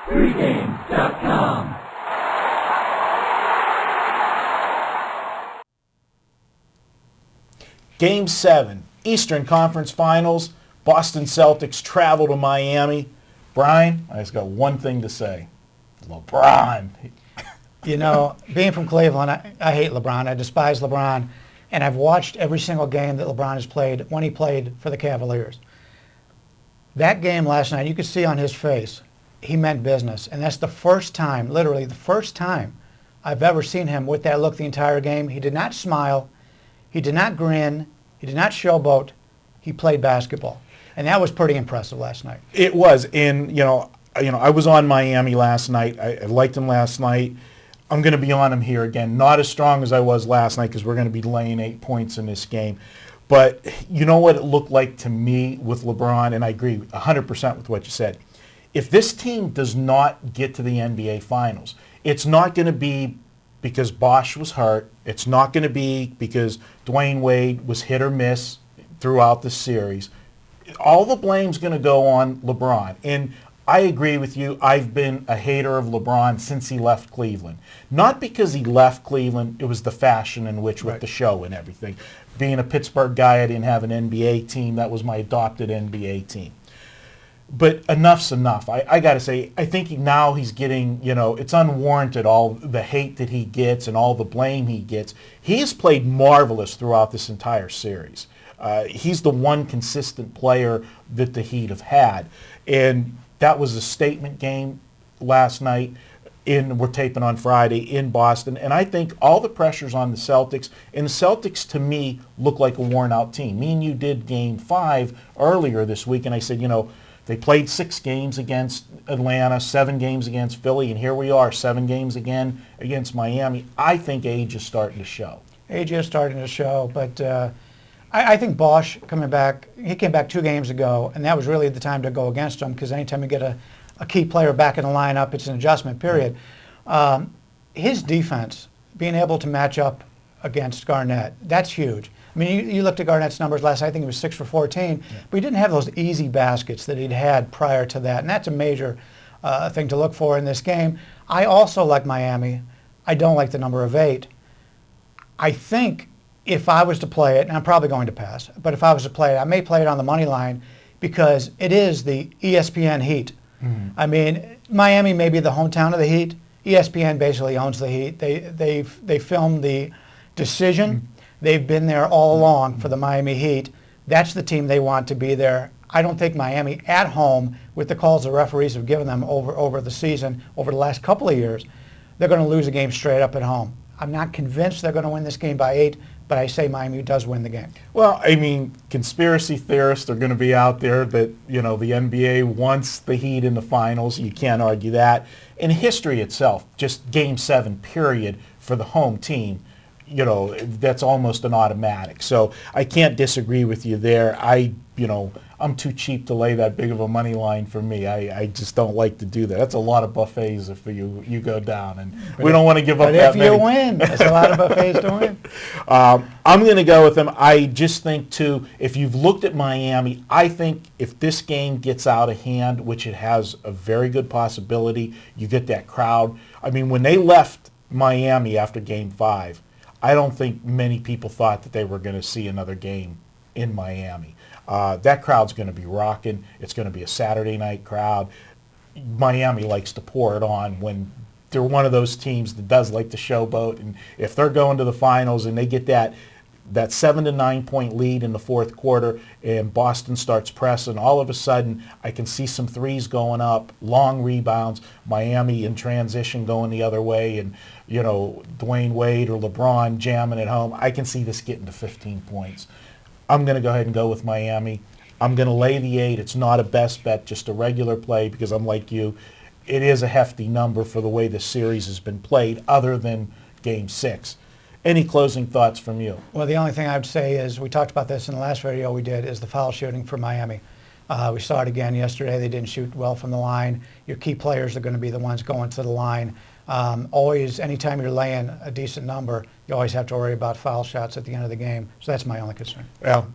Pregame.com. Game 7, Eastern Conference Finals. Boston Celtics travel to Miami. Bryan, I just got one thing to say. LeBron. You know, being from Cleveland, I hate LeBron. I despise LeBron. And I've watched every single game that LeBron has played when he played for the Cavaliers. That game last night, you could see on his face, he meant business. And that's the first time, literally the first time, I've ever seen him with that look the entire game. He did not smile. He did not grin. He did not showboat. He played basketball. And that was pretty impressive last night. It was. And, I was on Miami last night. I liked him last night. I'm going to be on him here again. Not as strong as I was last night because we're going to be laying 8 points in this game. But you know what it looked like to me with LeBron, and I agree 100% with what you said. If this team does not get to the NBA Finals, it's not going to be because Bosh was hurt. It's not going to be because Dwayne Wade was hit or miss throughout the series. All the blame's going to go on LeBron. And I agree with you. I've been a hater of LeBron since he left Cleveland. Not because he left Cleveland. It was the fashion in which with the show and everything. Being a Pittsburgh guy, I didn't have an NBA team. That was my adopted NBA team. But enough's enough. I got to say, I think now he's getting, it's unwarranted, all the hate that he gets and all the blame he gets. He has played marvelous throughout this entire series. He's the one consistent player that the Heat have had. And that was a statement game last night. We're taping on Friday in Boston. And I think all the pressure's on the Celtics. And the Celtics, to me, look like a worn-out team. Me and you did Game 5 earlier this week, and I said, they played 6 games against Atlanta, 7 games against Philly, and here we are, 7 games again against Miami. I think age is starting to show. Age is starting to show, but I think Bosh coming back, he came back 2 games ago, and that was really the time to go against him because anytime you get a key player back in the lineup, it's an adjustment period. His defense, being able to match up against Garnett, that's huge. I mean, you looked at Garnett's numbers last night, I think he was 6 for 14, but he didn't have those easy baskets that he'd had prior to that, and that's a major thing to look for in this game. I also like Miami. I don't like the number of 8. I think if I was to play it, and I'm probably going to pass, but if I was to play it, I may play it on the money line because it is the ESPN Heat. Mm-hmm. I mean, Miami may be the hometown of the Heat. ESPN basically owns the Heat. They filmed the decision. Mm-hmm. They've been there all along for the Miami Heat. That's the team they want to be there. I don't think Miami at home, with the calls the referees have given them over the season, over the last couple of years, they're going to lose a game straight up at home. I'm not convinced they're going to win this game by 8, but I say Miami does win the game. Well, I mean, conspiracy theorists are going to be out there that, the NBA wants the Heat in the finals. You can't argue that. In history itself, just Game 7, period, for the home team, that's almost an automatic. So I can't disagree with you there. I'm too cheap to lay that big of a money line for me. I just don't like to do that. That's a lot of buffets if you go down, and we don't want to give up that many. But if you win, that's a lot of buffets to win. I'm going to go with them. I just think, too, if you've looked at Miami, I think if this game gets out of hand, which it has a very good possibility, you get that crowd. I mean, when they left Miami after Game 5, I don't think many people thought that they were going to see another game in Miami. That crowd's going to be rocking. It's going to be a Saturday night crowd. Miami likes to pour it on when they're one of those teams that does like to showboat. And if they're going to the finals and they get that 7 to 9 point lead in the fourth quarter and Boston starts pressing, all of a sudden I can see some threes going up, long rebounds, Miami in transition going the other way, and Dwayne Wade or LeBron jamming at home. I can see this getting to 15 points. I'm going to go ahead and go with Miami. I'm going to lay the 8. It's not a best bet, just a regular play because I'm like you. It is a hefty number for the way the series has been played other than Game 6. Any closing thoughts from you? Well, the only thing I would say is, we talked about this in the last video we did, is the foul shooting for Miami. We saw it again yesterday. They didn't shoot well from the line. Your key players are going to be the ones going to the line. Always, anytime you're laying a decent number, you always have to worry about foul shots at the end of the game. So that's my only concern. Well,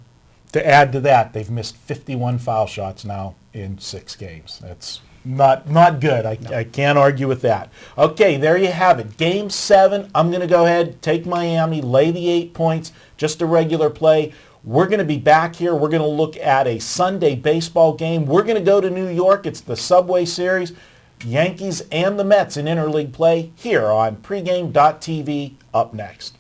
To add to that, they've missed 51 foul shots now in 6 games. That's not good. I can't argue with that. Okay, there you have it. Game 7, I'm going to go ahead, take Miami, lay the 8 points, just a regular play. We're going to be back here. We're going to look at a Sunday baseball game. We're going to go to New York. It's the Subway Series. Yankees and the Mets in interleague play here on pregame.tv up next.